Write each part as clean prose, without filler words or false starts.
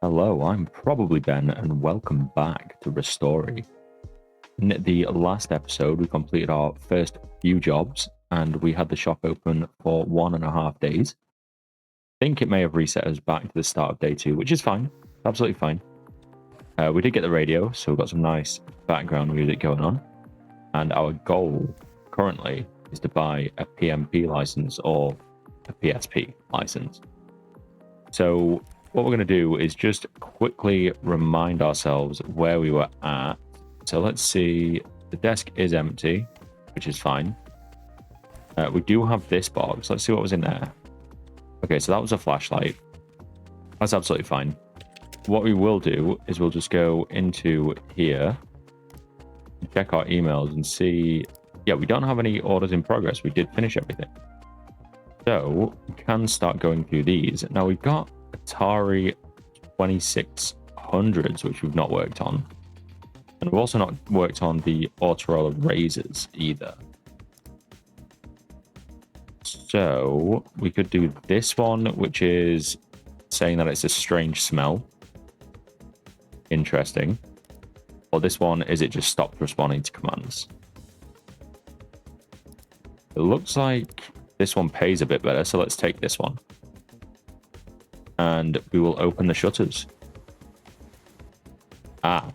Hello, I'm probably Ben, and welcome back to ReStory. In the last episode, we completed our first few jobs, and we had the shop open for 1.5 days. I think it may have reset us back to the start of day 2, which is fine. Absolutely fine. We did get the radio, so we've got some nice background music going on. And our goal currently is to buy a PMP license or a PSP license. So what we're going to do is just quickly remind ourselves where we were at. So let's see, the desk is empty, which is fine. We do have this box. Let's see what was in there. Okay, so that was a flashlight. That's absolutely fine. What we will do is we'll just go into here, check our emails and see. Yeah, we don't have any orders in progress. We did finish everything. So we can start going through these. Now we've got Atari 2600s, which we've not worked on. And we've also not worked on the Autoroller Razors either. So we could do this one, which is saying that it's a strange smell. Interesting. Or this one, is it just stopped responding to commands? It looks like this one pays a bit better, so let's take this one. And we will open the shutters. Ah.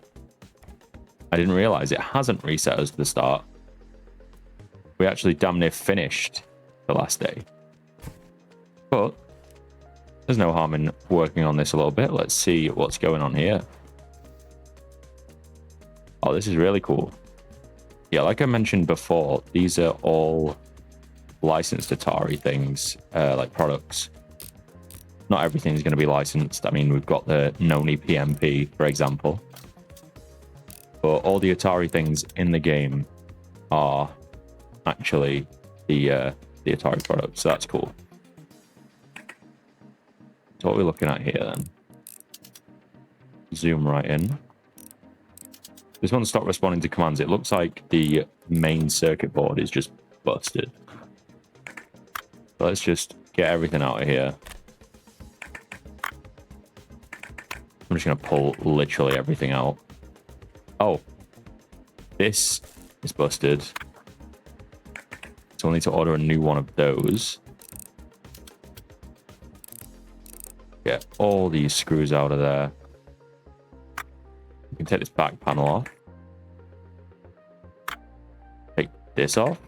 I didn't realize it hasn't reset us to the start. We actually damn near finished the last day. But there's no harm in working on this a little bit. Let's see what's going on here. Oh, this is really cool. Yeah, like I mentioned before, these are all licensed Atari things, like products. Not everything's going to be licensed. I mean, we've got the Nony PMP, for example. But all the Atari things in the game are actually the Atari products, so that's cool. So what we're looking at here then. Zoom right in. This one stopped responding to commands. It looks like the main circuit board is just busted. So let's just get everything out of here. I'm just going to pull literally everything out. Oh, this is busted. So we'll need to order a new one of those. Get all these screws out of there. We can take this back panel off. Take this off.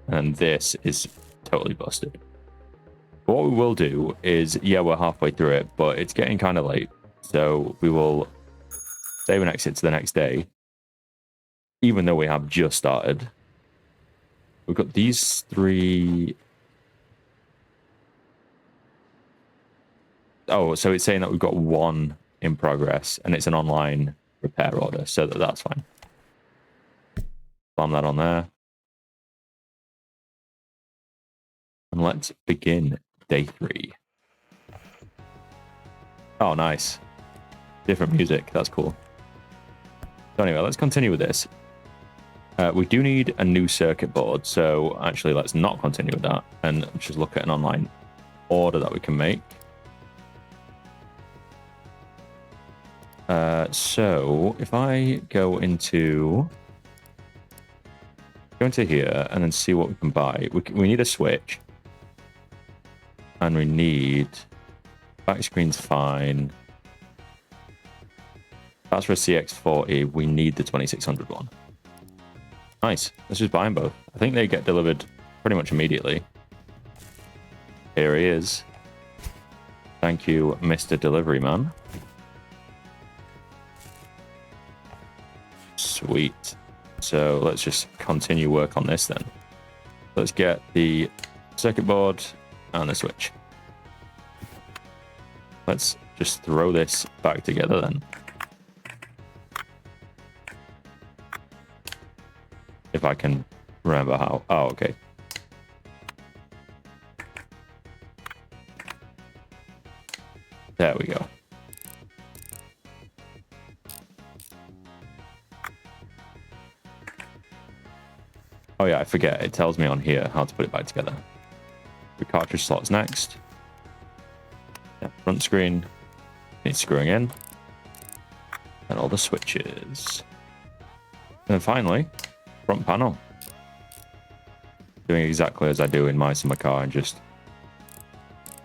And this is totally busted. But what we will do is, yeah, we're halfway through it, but it's getting kind of late. So we will save and exit to the next day. Even though we have just started. We've got these 3. Oh, so it's saying that we've got 1 in progress, and it's an online repair order, so that's fine. Slam that on there. And let's begin day 3. Oh, nice. Different music. That's cool. So anyway, let's continue with this. We do need a new circuit board, so actually let's not continue with that and just look at an online order that we can make. So if I go into here and then see what we can buy, we need a switch, and we need back screen's fine. That's for a CX40. We need the 2600 one. Nice. Let's just buy them both. I think they get delivered pretty much immediately. Here he is. Thank you, Mr. Delivery Man. Sweet. So let's just continue work on this then. Let's get the circuit board and the switch. Let's just throw this back together then. If I can remember how. Oh, okay. There we go. Oh yeah, I forget. It tells me on here how to put it back together. The cartridge slots next. Yeah, front screen. Needs screwing in. And all the switches. And then finally, front panel. Doing exactly as I do in my summer car and just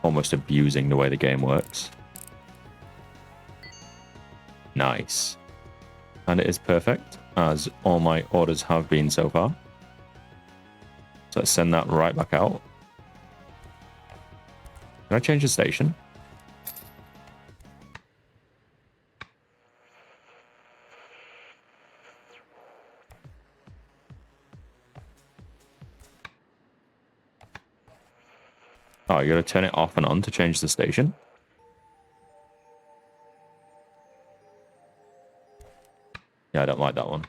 almost abusing the way the game works. Nice. And it is perfect, as all my orders have been so far. So let's send that right back out. Can I change the station? Oh, you gotta turn it off and on to change the station? Yeah, I don't like that one.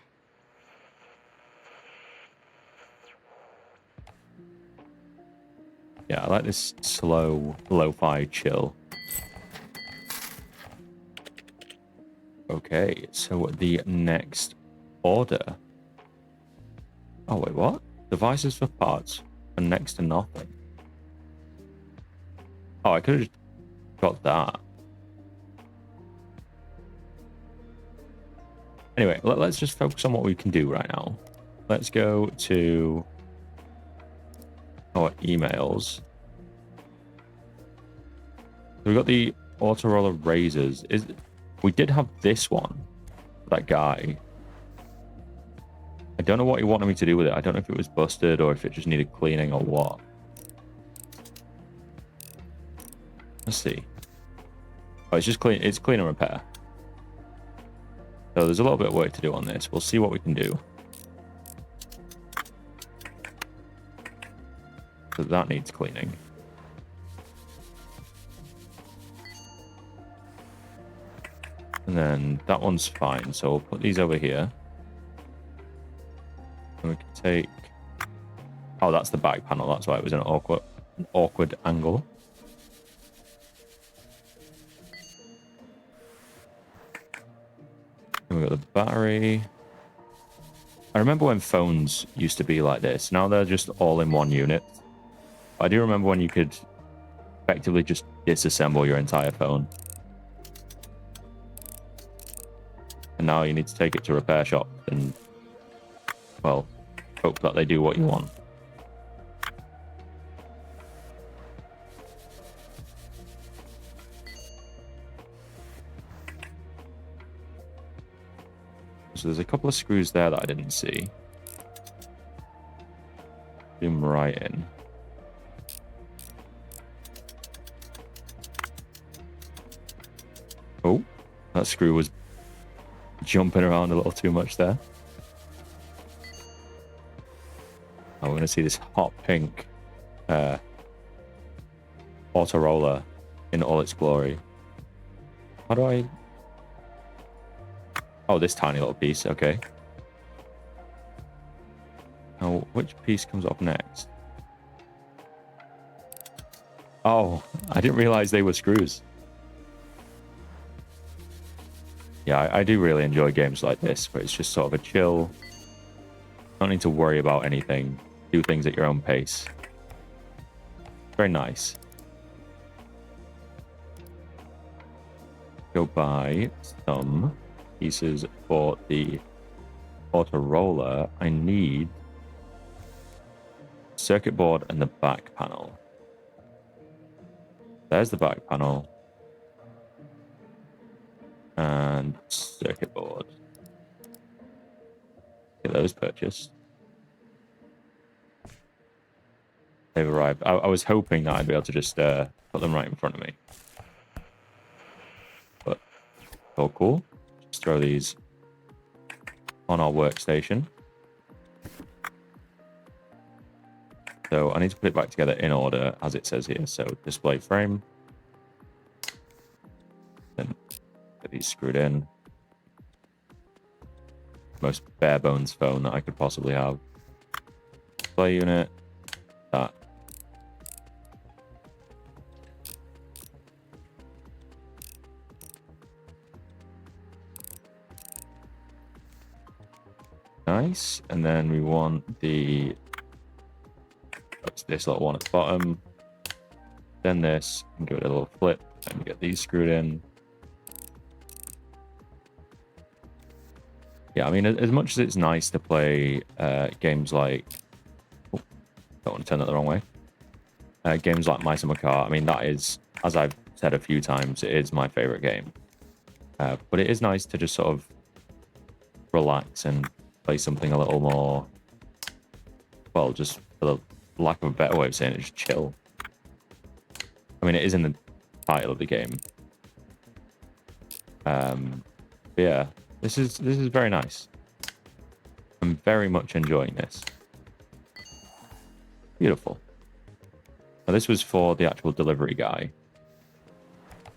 Yeah, I like this slow, lo-fi chill. Okay, so the next order. Oh, wait, what? Devices for parts are next to nothing. Oh, I could have got that. Anyway, let's just focus on what we can do right now. Let's go to our emails. So we got the auto roller razors. We did have this one, that guy. I don't know what he wanted me to do with it. I don't know if it was busted or if it just needed cleaning or what. Let's see. Oh, it's just clean. It's clean and repair. So there's a little bit of work to do on this. We'll see what we can do. So that needs cleaning. And then that one's fine. So we'll put these over here. And we can take... Oh, that's the back panel. That's why it was an awkward angle. And we've got the battery. I remember when phones used to be like this. Now they're just all in one unit. I do remember when you could effectively just disassemble your entire phone. And now you need to take it to repair shop and, well, hope that they do what you want. So there's a couple of screws there that I didn't see. Zoom right in. Oh, that screw was jumping around a little too much there. Oh, we're going to see this hot pink auto roller in all its glory. How do I... Oh, this tiny little piece. Okay. Now, which piece comes off next? Oh, I didn't realize they were screws. Yeah, I do really enjoy games like this, where it's just sort of a chill. Don't need to worry about anything. Do things at your own pace. Very nice. Go buy some pieces for the auto roller. I need circuit board and the back panel. There's the back panel. And circuit board. Get those purchased. They've arrived. I was hoping that I'd be able to just put them right in front of me. But all cool. Just throw these on our workstation. So I need to put it back together in order, as it says here. So display frame. Then get these screwed in. Most bare bones phone that I could possibly have. Display unit. That. Nice. And then we want the... That's this little one at the bottom. Then this, and give it a little flip, and get these screwed in. Yeah, I mean, as much as it's nice to play games like... Oh, don't want to turn that the wrong way. Games like Mice and Macaw, I mean, that is, as I've said a few times, it is my favorite game. But it is nice to just sort of relax and play something a little more, well, just for the lack of a better way of saying it, just chill. I mean, it is in the title of the game. But yeah, this is very nice. I'm very much enjoying this. Beautiful. Now, this was for the actual delivery guy.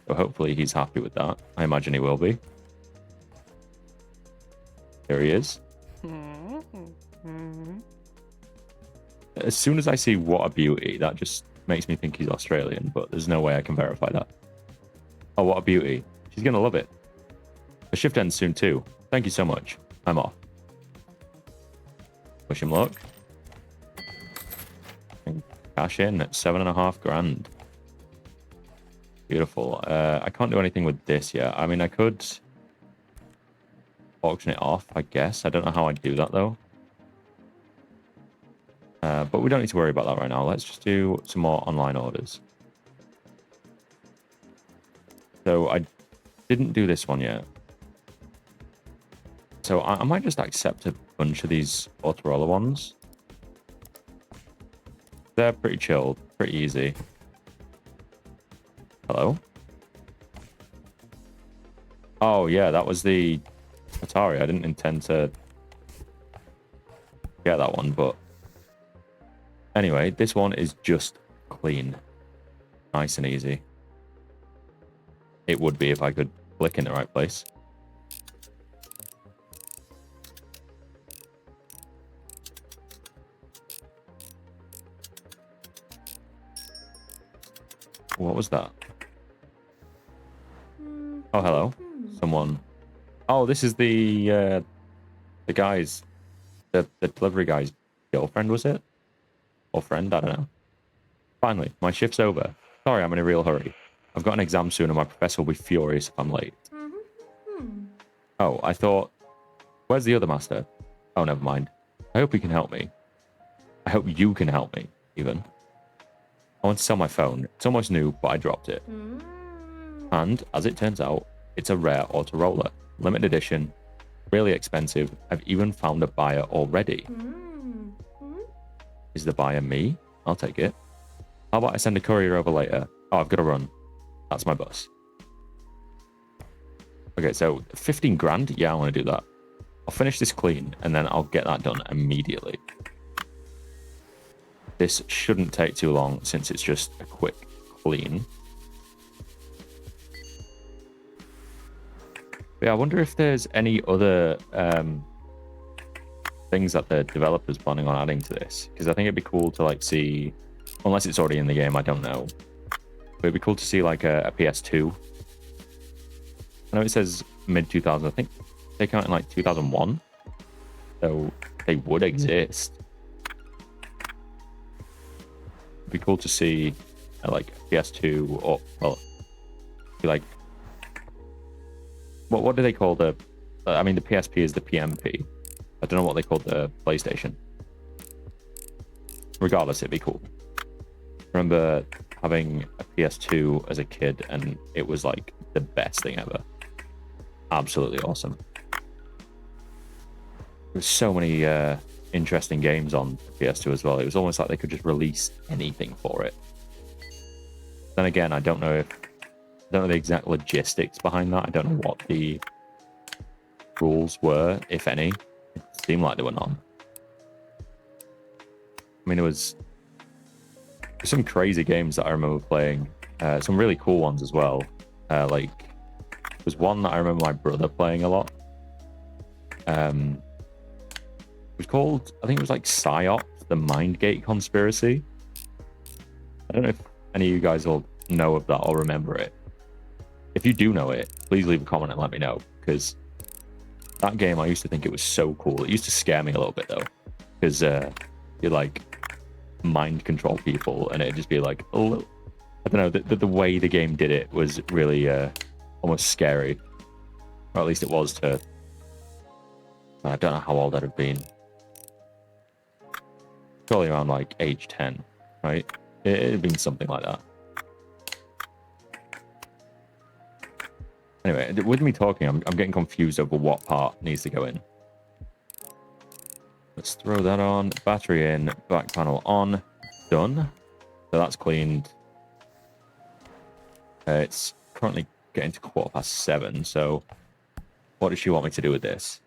So hopefully he's happy with that. I imagine he will be. Here he is. As soon as I see what a beauty, that just makes me think he's Australian, but there's no way I can verify that. Oh, what a beauty. She's going to love it. The shift ends soon too. Thank you so much. I'm off. Wish him luck. And cash in at 7.5 grand. Beautiful. I can't do anything with this yet. I mean, I could auction it off, I guess. I don't know how I'd do that, though. But we don't need to worry about that right now. Let's just do some more online orders. So I didn't do this one yet. So I might just accept a bunch of these Autoroller ones. They're pretty chilled, pretty easy. Hello? Oh, yeah, that was the Atari. I didn't intend to get that one, but... Anyway, this one is just clean. Nice and easy. It would be if I could click in the right place. What was that? Oh, hello. Someone. Oh, this is the guy's, the delivery guy's girlfriend, was it? Or friend, I don't know. Finally, my shift's over. Sorry, I'm in a real hurry. I've got an exam soon and my professor will be furious if I'm late. Oh, I thought... Where's the other master? Oh, never mind. I hope he can help me. I hope you can help me, even. I want to sell my phone. It's almost new, but I dropped it. And, as it turns out, it's a rare Autoroller. Limited edition. Really expensive. I've even found a buyer already. Is the buyer me? I'll take it. How about I send a courier over later? Oh, I've got to run. That's my bus. Okay, so 15 grand? Yeah, I want to do that. I'll finish this clean, and then I'll get that done immediately. This shouldn't take too long, since it's just a quick clean. But yeah, I wonder if there's any other things that the developer's planning on adding to this, because I think it'd be cool to like see, unless it's already in the game, I don't know, but it'd be cool to see like a PS2. I know it says mid 2000s. I think they came out in like 2001, so they would exist. It'd be cool to see like a PS2, or well, like what do they call the I mean, the PSP is the PMP. I don't know what they called the PlayStation. Regardless, it'd be cool. I remember having a PS2 as a kid, and it was like the best thing ever. Absolutely awesome. There's so many interesting games on PS2 as well. It was almost like they could just release anything for it. Then again, I don't know the exact logistics behind that. I don't know what the rules were, if any. It seemed like they were none. I mean, there was some crazy games that I remember playing. Some really cool ones as well. Like, there was one that I remember my brother playing a lot. It was called, I think it was like PsyOps, the Mindgate Conspiracy. I don't know if any of you guys will know of that or remember it. If you do know it, please leave a comment and let me know, because that game, I used to think it was so cool. It used to scare me a little bit, though, because you like mind control people, and it'd just be like, oh, I don't know, the way the game did it was really almost scary, or at least it was to I don't know how old I'd have been. Probably around like age 10, right? It'd have been something like that. Anyway, with me talking, I'm getting confused over what part needs to go in. Let's throw that on. Battery in. Back panel on. Done. So that's cleaned. It's currently getting to 7:15. So what does she want me to do with this?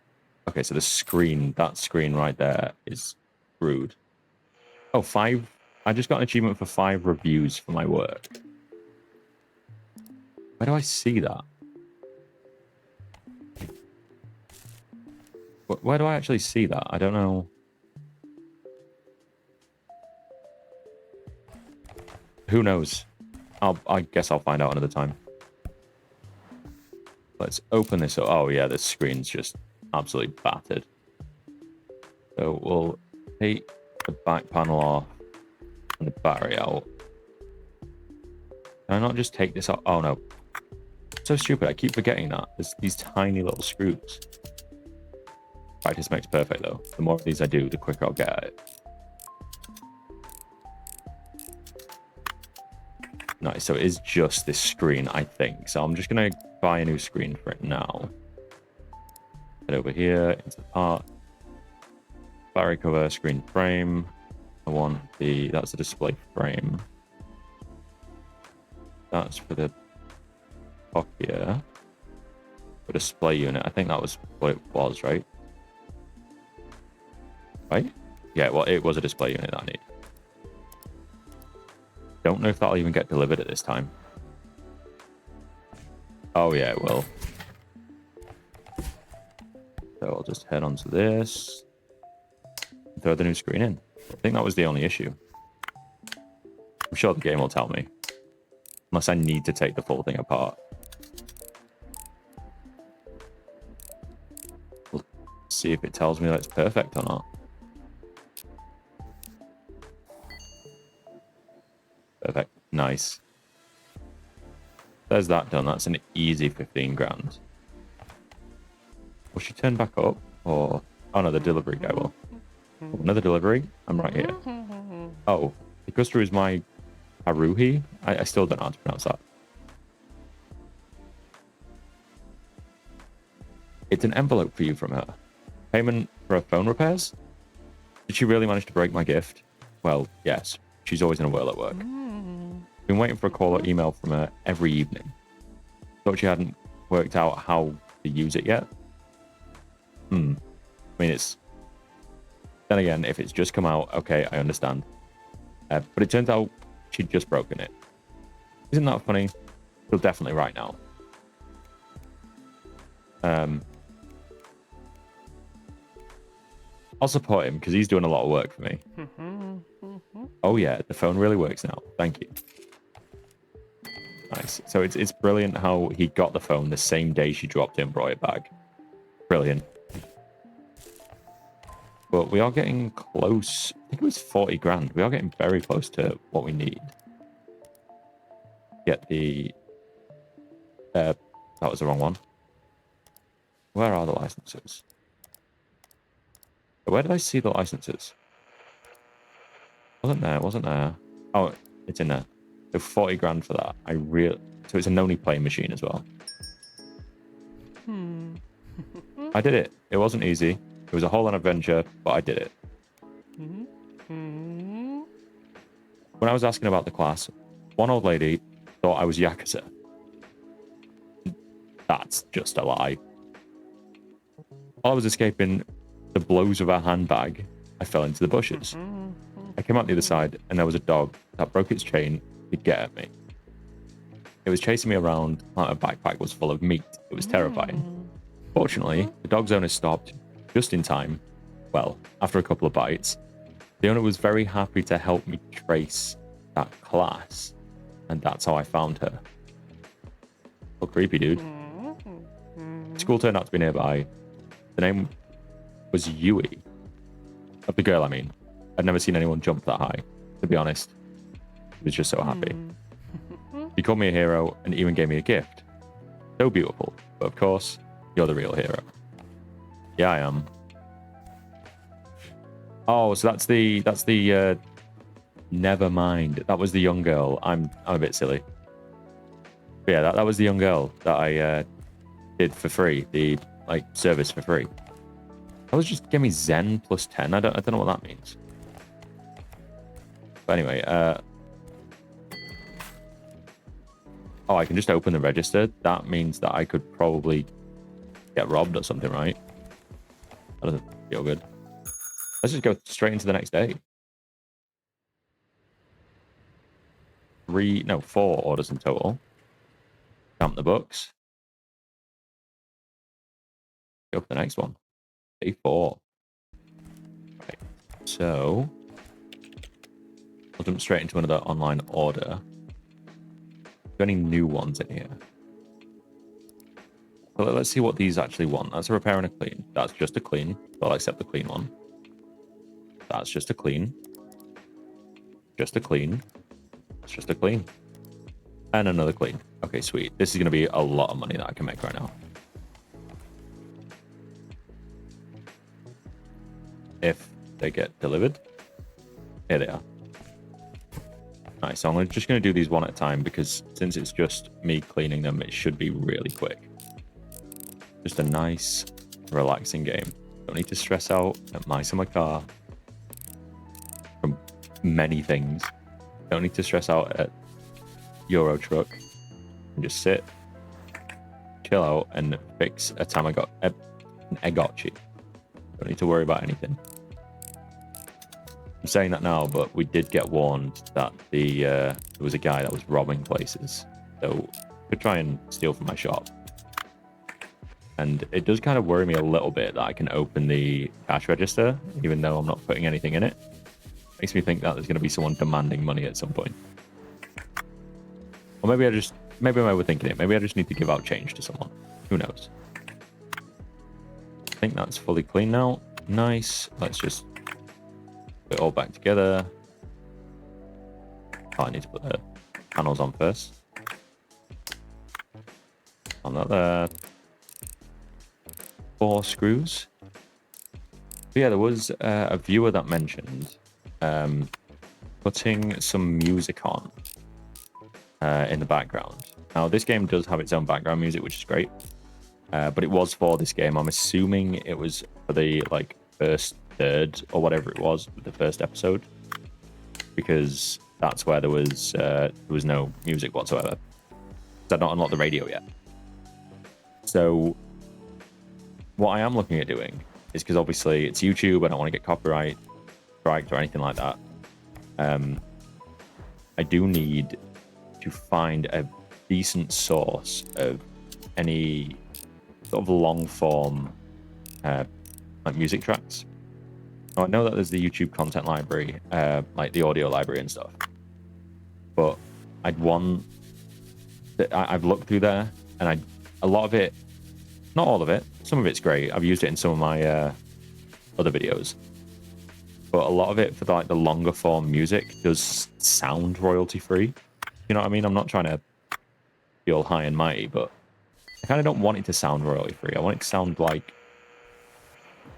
Okay, so the screen, that screen right there is screwed. Oh, 5. I just got an achievement for 5 reviews for my work. Where do I see that? Where do I actually see that? I don't know. Who knows? I guess I'll find out another time. Let's open this up. Oh, yeah, this screen's just absolutely battered. So we'll take the back panel off and the battery out. Can I not just take this off? Oh, no. So stupid. I keep forgetting that. There's these tiny little screws. Practice makes perfect, though. The more of these I do, the quicker I'll get at it. Nice. So it is just this screen, I think. So I'm just going to buy a new screen for it now. Head over here into the part. Battery cover, screen frame. I want that's the display frame. That's for the clock here. For display unit. I think that was what it was, right? Right? Yeah, well, it was a display unit that I need. Don't know if that'll even get delivered at this time. Oh, yeah, it will. So I'll just head onto this. Throw the new screen in. I think that was the only issue. I'm sure the game will tell me. Unless I need to take the full thing apart. We'll see if it tells me that it's perfect or not. Perfect. Nice. There's that done. That's an easy 15 grand. Will she turn back up? Or... Oh, no, the delivery guy will. Oh, another delivery? I'm right here. Oh, the customer is my Haruhi? I still don't know how to pronounce that. It's an envelope for you from her. Payment for her phone repairs? Did she really manage to break my gift? Well, yes. She's always in a whirl at work. Been waiting for a call or email from her every evening. Thought she hadn't worked out how to use it yet. I mean, it's... Then again, if it's just come out, okay, I understand. But it turns out she'd just broken it. Isn't that funny? She'll definitely right now. I'll support him because he's doing a lot of work for me. Oh yeah, the phone really works now. Thank you. Nice. So it's brilliant how he got the phone the same day she dropped it and brought it back. Brilliant. But we are getting close. I think it was 40 grand. We are getting very close to what we need. Get the... that was the wrong one. Where are the licenses? Where did I see the licenses? Wasn't there. Oh, it's in there. So 40 grand for that. So it's a Nony playing machine as well. I did it. It wasn't easy. It was a whole adventure, but I did it. When I was asking about the class, one old lady thought I was Yakuza. That's just a lie. While I was escaping the blows of her handbag, I fell into the bushes. I came out the other side, and there was a dog that broke its chain. He'd get at me. It was chasing me around like a backpack was full of meat. It was terrifying. Fortunately, the dog's owner stopped just in time. Well, after a couple of bites. The owner was very happy to help me trace that class, and that's how I found her. Oh, creepy, dude. School turned out to be nearby. The name was Yui. Of the girl, I mean. I'd never seen anyone jump that high, to be honest. I was just so happy. He called me a hero and even gave me a gift. So beautiful. But of course, you're the real hero. Yeah, I am. Oh, so that's the never mind. That was the young girl. I'm a bit silly. But yeah, that was the young girl that I did for free, the like service for free. That was just give me Zen plus 10. I don't know what that means. But anyway, oh, I can just open the register. That means that I could probably get robbed or something, right? That doesn't feel good. Let's just go straight into the next day. 4 orders in total. Count the books. Go for the next one. Day 4. Right. So I'll jump straight into another online order. Got any new ones in here? Well, let's see what these actually want. That's a repair and a clean. That's just a clean. So I'll accept the clean one. That's just a clean. Just a clean. It's just a clean. And another clean. Okay, sweet. This is going to be a lot of money that I can make right now. If they get delivered. Here they are. Nice. So I'm just going to do these one at a time because since it's just me cleaning them, it should be really quick. Just a nice, relaxing game. Don't need to stress out at mice in my car from many things. Don't need to stress out at Euro Truck. And just sit, chill out, and fix a an Egotchi. Don't need to worry about anything. I'm saying that now, but we did get warned that there was a guy that was robbing places. So could try and steal from my shop. And it does kind of worry me a little bit that I can open the cash register, even though I'm not putting anything in it. Makes me think that there's going to be someone demanding money at some point. Or maybe I'm overthinking it. Maybe I just need to give out change to someone. Who knows? I think that's fully clean now. Nice. Let's just put it all back together. Oh, I need to put the panels on first. On that there. 4 screws. But yeah, there was a viewer that mentioned putting some music on in the background. Now, this game does have its own background music, which is great. But it was for this game. I'm assuming it was for the like first third or whatever it was, the first episode, because that's where there was no music whatsoever. I've not unlocked the radio yet. So what I am looking at doing is, because obviously it's YouTube, I don't want to get copyright striked or anything like that. I do need to find a decent source of any sort of long form like music tracks. Now, I know that there's the YouTube content library, like the audio library and stuff, but I'd want that. I've looked through there, and a lot of it, not all of it, some of it's great. I've used it in some of my other videos, but a lot of it for the longer form music does sound royalty free. You know what I mean? I'm not trying to be all high and mighty, but I kind of don't want it to sound royalty free. I want it to sound like,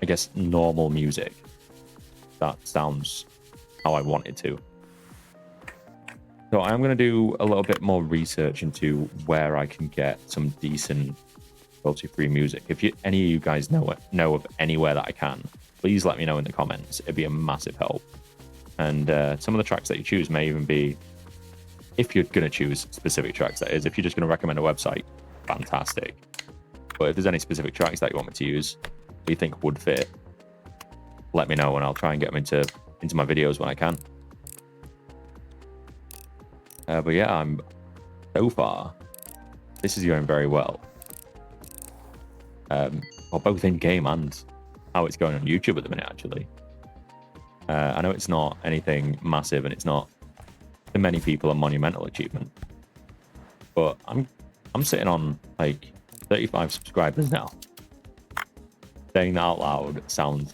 I guess, normal music. That sounds how I want it to. So I'm going to do a little bit more research into where I can get some decent royalty-free music. If any of you guys know of anywhere that I can, please let me know in the comments. It'd be a massive help. And some of the tracks that you choose may even be, if you're going to choose specific tracks, that is. If you're just going to recommend a website, fantastic. But if there's any specific tracks that you want me to use, that you think would fit, let me know, and I'll try and get them into my videos when I can. But yeah, so far, this is going very well. Well, both in game and how it's going on YouTube at the minute, actually. I know it's not anything massive, and it's not to many people a monumental achievement, but I'm sitting on like 35 subscribers now. Saying that out loud sounds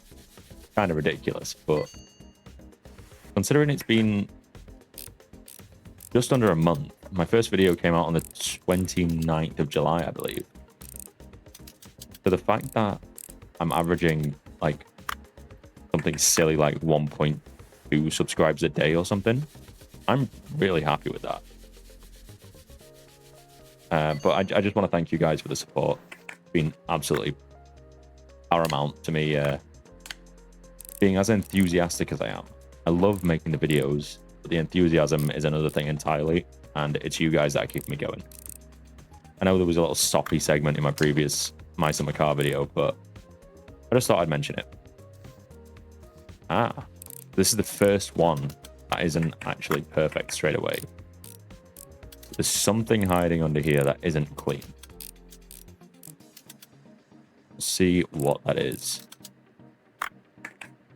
kind of ridiculous, but considering it's been just under a month, my first video came out on the 29th of July, I believe. So the fact that I'm averaging like something silly like 1.2 subscribers a day or something. I'm really happy with that. But I just want to thank you guys for the support. It's been absolutely paramount to me being as enthusiastic as I am. I love making the videos, but the enthusiasm is another thing entirely, and it's you guys that are keeping me going. I know there was a little soppy segment in my previous My Summer Car video, but I just thought I'd mention it. This is the first one that isn't actually perfect straight away. There's something hiding under here that isn't clean. Let's see what that is.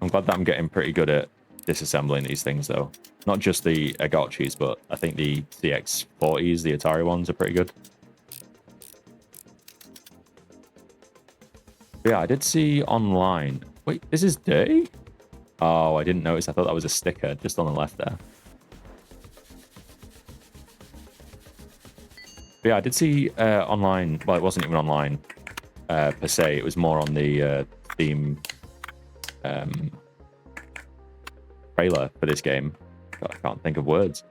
I'm glad that I'm getting pretty good at disassembling these things, though. Not just the Agotchis, but I think the CX-40s, the Atari ones, are pretty good. But yeah, I did see online... Wait, this is dirty? Oh, I didn't notice. I thought that was a sticker just on the left there. But yeah, I did see online... Well, it wasn't even online per se. It was more on the Steam trailer for this game. God, I can't think of words.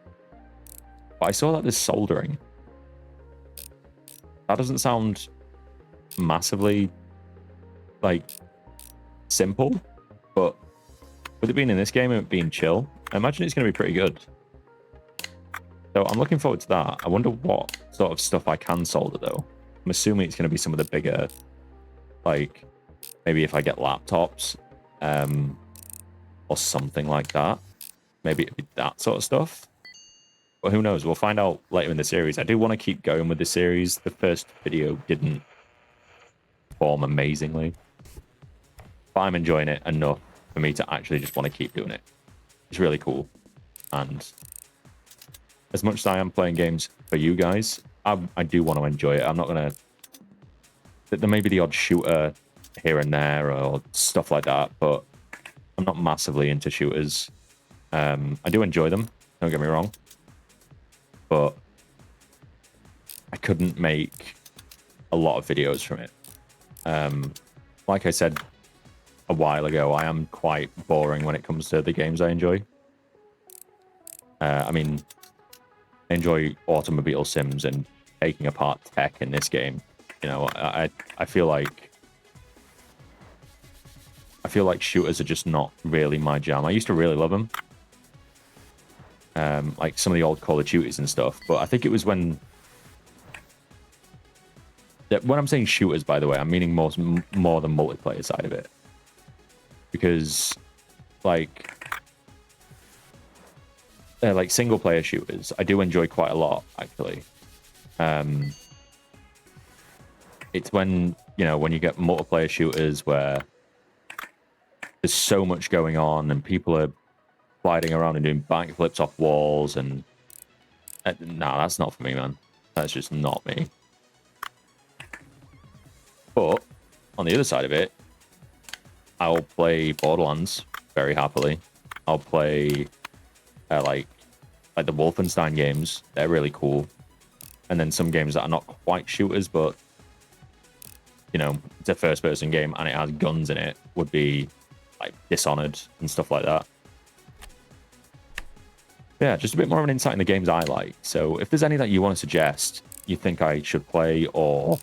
But I saw that there's soldering. That doesn't sound massively, like, simple. But with it being in this game and it being chill, I imagine it's going to be pretty good. So I'm looking forward to that. I wonder what sort of stuff I can solder, though. I'm assuming it's going to be some of the bigger, like, maybe if I get laptops, or something like that. Maybe it'd be that sort of stuff. But who knows? We'll find out later in the series. I do want to keep going with the series. The first video didn't perform amazingly, but I'm enjoying it enough for me to actually just want to keep doing it. It's really cool. And as much as I am playing games for you guys, I do want to enjoy it. I'm not going to... There may be the odd shooter here and there or stuff like that, but I'm not massively into shooters. I do enjoy them, don't get me wrong, but I couldn't make a lot of videos from it. Like I said a while ago, I am quite boring when it comes to the games I enjoy. I mean, I enjoy automobile sims and taking apart tech in this game. You know, I feel like shooters are just not really my jam. I used to really love them. Like some of the old Call of Duties and stuff. But I think it was when I'm saying shooters, by the way, I'm meaning more the multiplayer side of it. Because, like single player shooters, I do enjoy quite a lot, actually. It's when, you know, when you get multiplayer shooters where there's so much going on and people are sliding around and doing backflips off walls and... nah, that's not for me, man. That's just not me. But, on the other side of it, I'll play Borderlands very happily. I'll play, like the Wolfenstein games. They're really cool. And then some games that are not quite shooters, but, you know, it's a first-person game and it has guns in it, would be, like, Dishonored and stuff like that. Yeah, just a bit more of an insight in the games I like. So if there's any that you want to suggest, you think I should play, or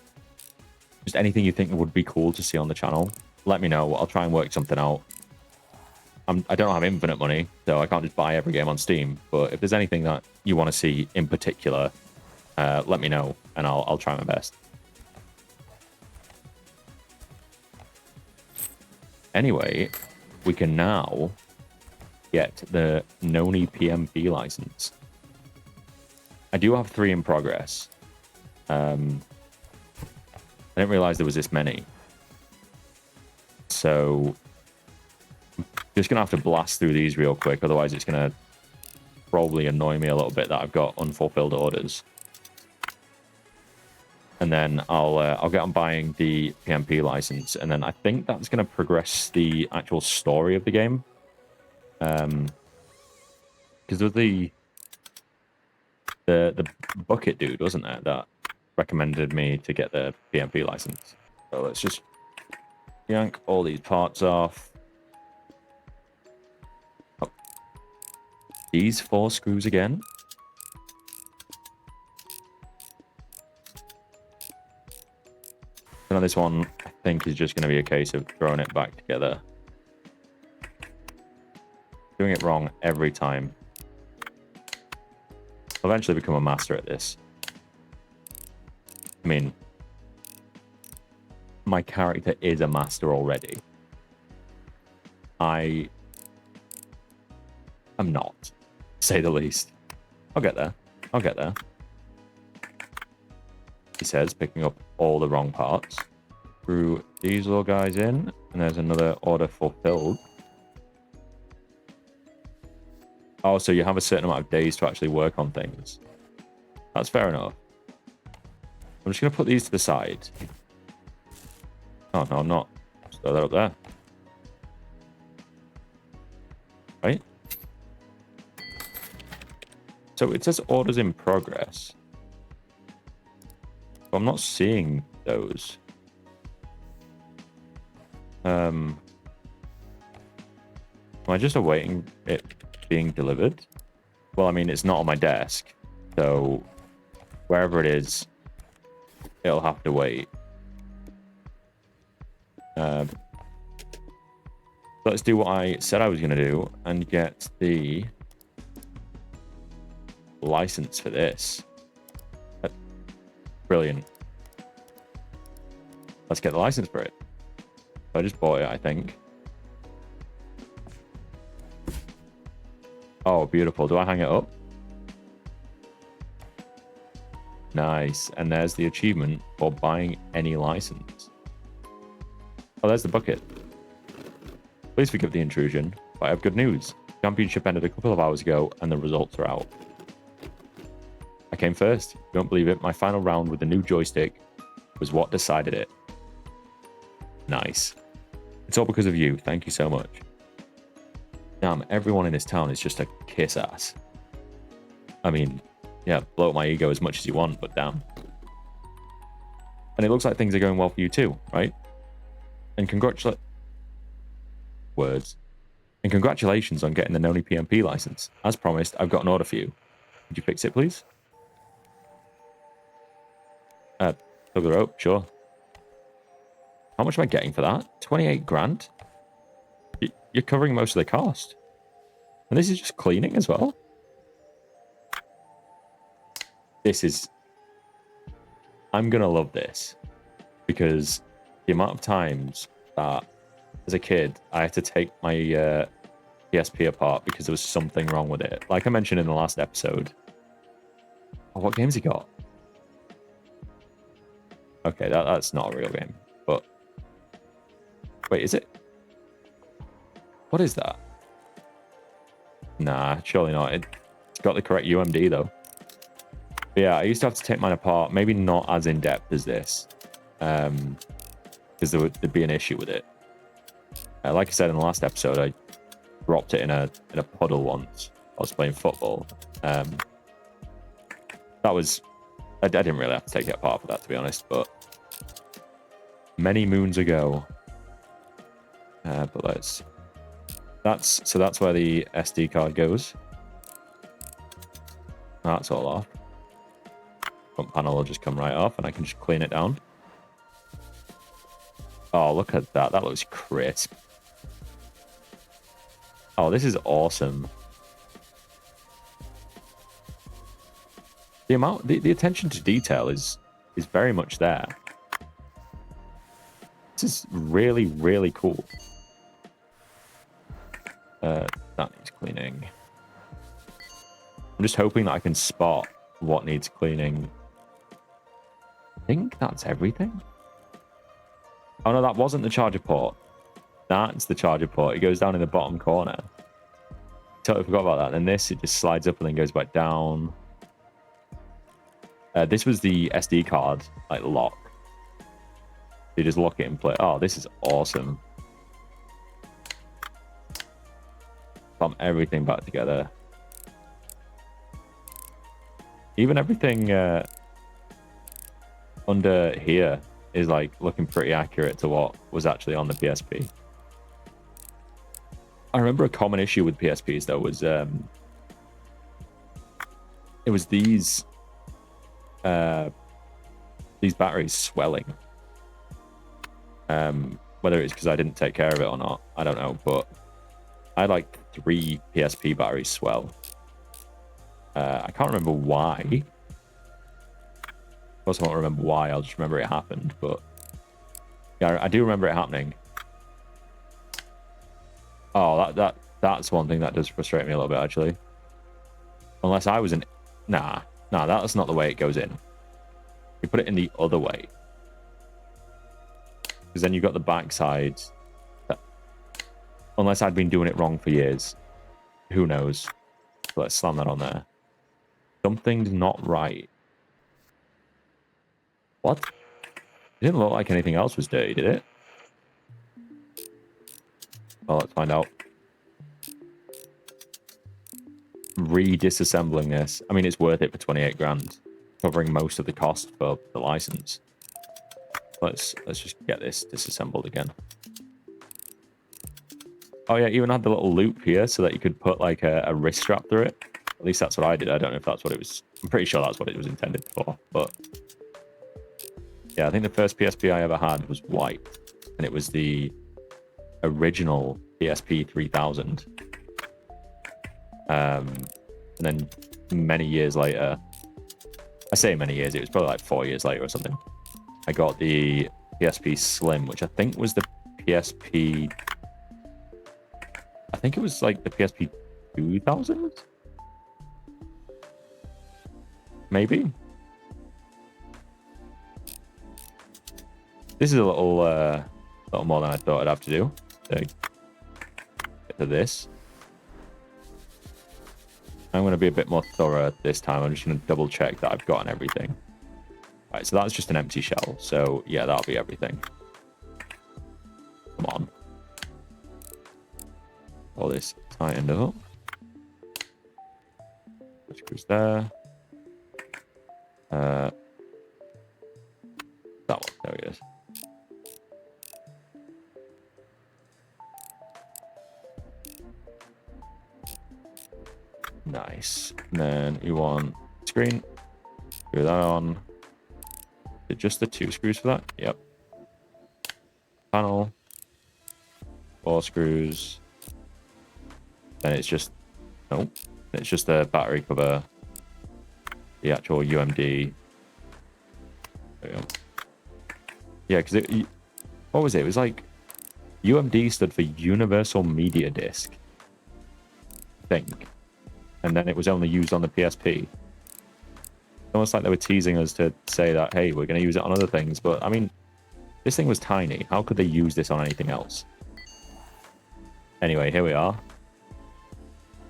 just anything you think would be cool to see on the channel, let me know. I'll try and work something out. I don't have infinite money, so I can't just buy every game on Steam. But if there's anything that you want to see in particular, let me know, and I'll try my best. Anyway, we can now get the Nony PMP license. I do have 3 in progress. I didn't realize there was this many. So I'm just going to have to blast through these real quick, otherwise it's going to probably annoy me a little bit that I've got unfulfilled orders. And then I'll get on buying the PMP license, and then I think that's going to progress the actual story of the game. Because there's the bucket dude, wasn't there, that recommended me to get the PMP license. So let's just yank all these parts off. These 4 screws again. And on this one, I think is just going to be a case of throwing it back together. Doing it wrong every time. I'll eventually become a master at this. I mean, my character is a master already. I am not, to say the least. I'll get there. I'll get there. He says, picking up all the wrong parts. Threw these little guys in, and there's another order fulfilled. Oh, so you have a certain amount of days to actually work on things. That's fair enough. I'm just going to put these to the side. Oh, no, I'm not. Just throw that up there. Right? So it says orders in progress. But I'm not seeing those. Am I just awaiting it being delivered? Well, I mean, it's not on my desk. So wherever it is, it'll have to wait. Let's do what I said I was going to do and get the license for this. Brilliant. Let's get the license for it. I just bought it, I think. Oh, beautiful. Do I hang it up? Nice. And there's the achievement for buying any license. Oh, there's the bucket. Please forgive the intrusion, but I have good news. Championship ended a couple of hours ago, and the results are out. I came first. You don't believe it? My final round with the new joystick was what decided it. Nice. It's all because of you. Thank you so much. Damn, everyone in this town is just a kiss ass. I mean, yeah, blow up my ego as much as you want, but damn. And it looks like things are going well for you too, right? And congratulations on getting the Nony PMP license. As promised, I've got an order for you. Could you fix it, please? Tug the rope, sure. How much am I getting for that? 28 grand? You're covering most of the cost. And this is just cleaning as well? This is... I'm going to love this. Because the amount of times that, as a kid, I had to take my PSP apart because there was something wrong with it. Like I mentioned in the last episode. Oh, what game's he got? Okay, that's not a real game. But... Wait, is it? What is that? Nah, surely not. It's got the correct UMD, though. But yeah, I used to have to take mine apart. Maybe not as in-depth as this. Because there'd be an issue with it. Like I said in the last episode, I dropped it in a puddle once. I was playing football. That was... I didn't really have to take it apart for that, to be honest, but... Many moons ago. But let's... That's where the SD card goes. That's all off. Front panel will just come right off and I can just clean it down. Oh, look at that. That looks crisp. Oh, this is awesome. The attention to detail is very much there. This is really, really cool. That needs cleaning. I'm just hoping that I can spot what needs cleaning. I think that's everything. Oh no, that wasn't the charger port. That's the charger port. It goes down in the bottom corner. Totally forgot about that. And this, it just slides up and then goes back down. This was the SD card, like, lock. You just lock it in place. Oh, this is awesome. Pump everything back together. Even everything under here is like looking pretty accurate to what was actually on the PSP. I remember a common issue with PSPs though was it was these batteries swelling. Whether it's because I didn't take care of it or not, I don't know. But I had like 3 PSP batteries swell. I can't remember why. Of course, I won't remember why. I'll just remember it happened. But yeah, I do remember it happening. Oh, that's one thing that does frustrate me a little bit, actually. Unless I was in... Nah, that's not the way it goes in. You put it in the other way. Because then you've got the backside. Unless I'd been doing it wrong for years. Who knows? So let's slam that on there. Something's not right. What? It didn't look like anything else was dirty, did it? Well, let's find out. Re-disassembling this. I mean, it's worth it for 28 grand. Covering most of the cost for the license. Let's just get this disassembled again. Oh yeah, even had the little loop here so that you could put like a wrist strap through it. At least that's what I did. I don't know if that's what it was. I'm pretty sure that's what it was intended for. But yeah, I think the first PSP I ever had was white. And it was the original PSP 3000. And then many years later, I say many years, it was probably like 4 years later or something, I got the PSP Slim, which I think was the PSP... I think it was like the PSP 2000? Maybe? This is a little more than I thought I'd have to do. So get to this. I'm going to be a bit more thorough this time. I'm just going to double check that I've gotten everything. Right, so that's just an empty shell. So yeah, that'll be everything. Come on. All this tightened up. Screws there. That one. There it is. Nice. And then you want screen. Screw that on. Is it just the 2 screws for that? Yep. Panel. 4 screws. Then it's just... Nope. It's just the battery cover. The actual UMD. There we go. Yeah, because it... What was it? It was like... UMD stood for Universal Media Disc. I think. And then it was only used on the PSP. Almost like they were teasing us to say that, hey, we're going to use it on other things. But, I mean, this thing was tiny. How could they use this on anything else? Anyway, here we are.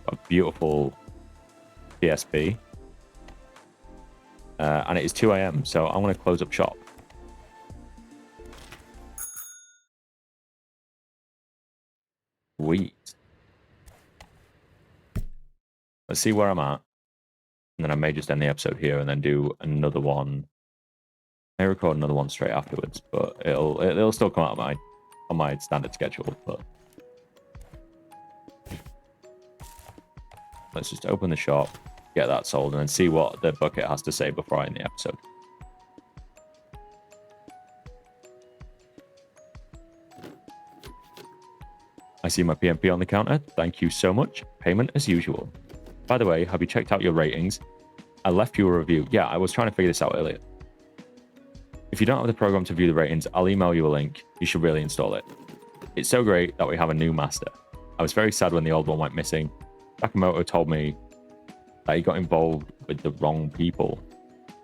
A beautiful PSP. And it is 2 AM, so I'm going to close up shop. Sweet. Let's see where I'm at. And then I may just end the episode here and then do another one. I may record another one straight afterwards, but it'll still come out on my standard schedule. But let's just open the shop, get that sold, and then see what the bucket has to say before I end the episode. I see my PMP on the counter. Thank you so much. Payment as usual. By the way, have you checked out your ratings? I left you a review. Yeah, I was trying to figure this out earlier. If you don't have the program to view the ratings, I'll email you a link. You should really install it. It's so great that we have a new master. I was very sad when the old one went missing. Sakamoto told me that he got involved with the wrong people.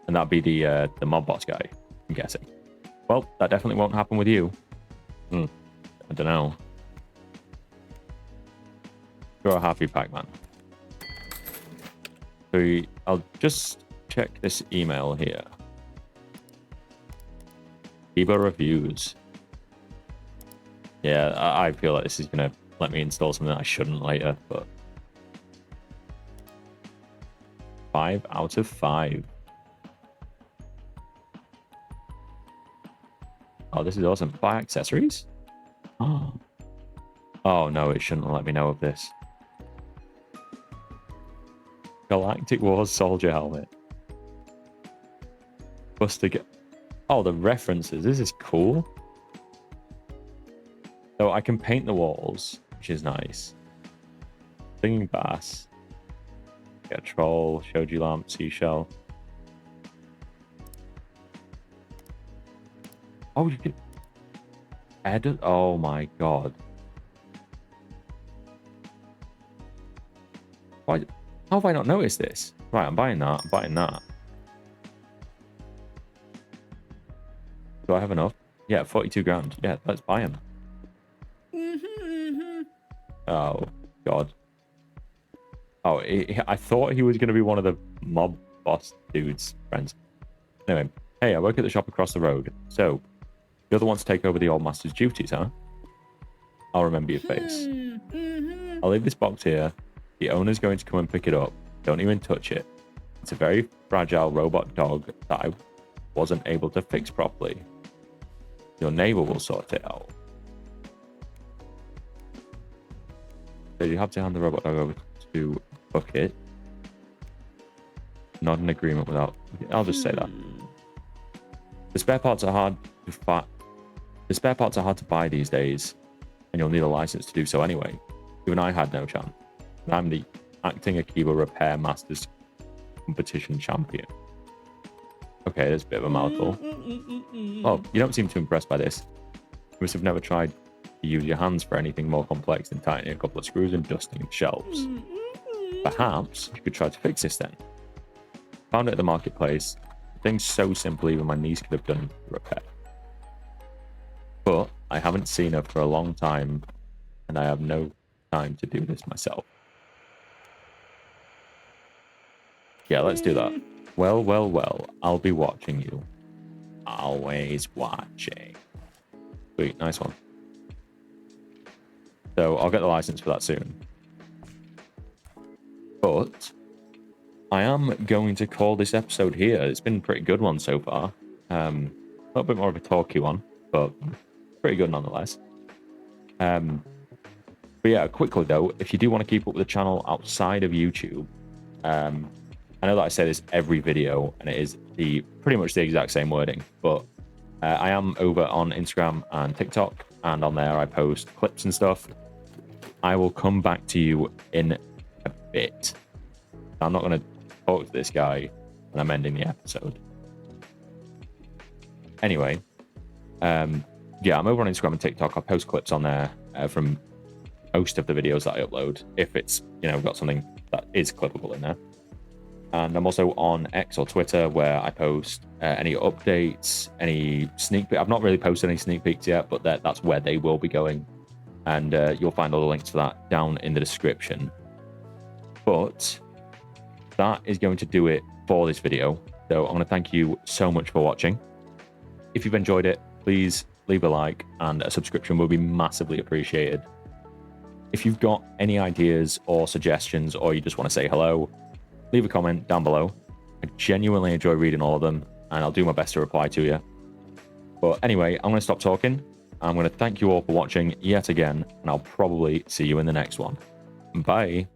And that'd be the mob boss guy, I'm guessing. Well, that definitely won't happen with you. I don't know. You're a happy Pac-Man. So I'll just check this email here. Kiba reviews. Yeah, I feel like this is going to let me install something I shouldn't later, but 5 out of 5. Oh, this is awesome. Buy accessories? Oh no, it shouldn't let me know of this. Galactic Wars soldier helmet. Buster get. Oh, the references. This is cool. So I can paint the walls, which is nice. Singing bass. Get a troll, shoji lamp, seashell. Oh, you can edit. Oh my god. Why? How have I not noticed this? Right, I'm buying that. I'm buying that. Do I have enough? Yeah, 42 grand. Yeah, let's buy them. Oh, God. Oh, I thought he was going to be one of the mob boss dude's friends. Anyway, hey, I work at the shop across the road. So, you're the one to take over the old master's duties, huh? I'll remember your face. I'll leave this box here. The owner's going to come and pick it up. Don't even touch it. It's a very fragile robot dog that I wasn't able to fix properly. Your neighbor will sort it out. So you have to hand the robot dog over to Bucket. Not an agreement without... I'll just say that. The spare parts are hard to buy these days, and you'll need a license to do so anyway. Even I had no chance. I'm the acting Akiba Repair Masters competition champion. Okay, that's a bit of a mouthful. Oh, you don't seem too impressed by this. You must have never tried to use your hands for anything more complex than tightening a couple of screws and dusting shelves. Perhaps you could try to fix this then. Found it at the marketplace. Things so simple even my niece could have done the repair. But I haven't seen her for a long time, and I have no time to do this myself. Yeah, let's do that. Well, well, well. I'll be watching you. Always watching. Sweet, nice one. So I'll get the license for that soon. But I am going to call this episode here. It's been a pretty good one so far. A little bit more of a talky one, but pretty good nonetheless. But yeah, quickly though, if you do want to keep up with the channel outside of YouTube, I know that I say this every video, and it is pretty much the exact same wording, but I am over on Instagram and TikTok, and on there I post clips and stuff. I will come back to you in a bit. I'm not going to talk to this guy when I'm ending the episode. Anyway, yeah, I'm over on Instagram and TikTok. I post clips on there from most of the videos that I upload, if it's, got something that is clippable in there. And I'm also on X or Twitter, where I post any updates, any sneak peek. I've not really posted any sneak peeks yet, but that's where they will be going. And you'll find all the links to that down in the description. But that is going to do it for this video. So I want to thank you so much for watching. If you've enjoyed it, please leave a like, and a subscription will be massively appreciated. If you've got any ideas or suggestions, or you just want to say hello, leave a comment down below. I genuinely enjoy reading all of them, and I'll do my best to reply to you. But anyway, I'm going to stop talking. I'm going to thank you all for watching yet again, and I'll probably see you in the next one. Bye.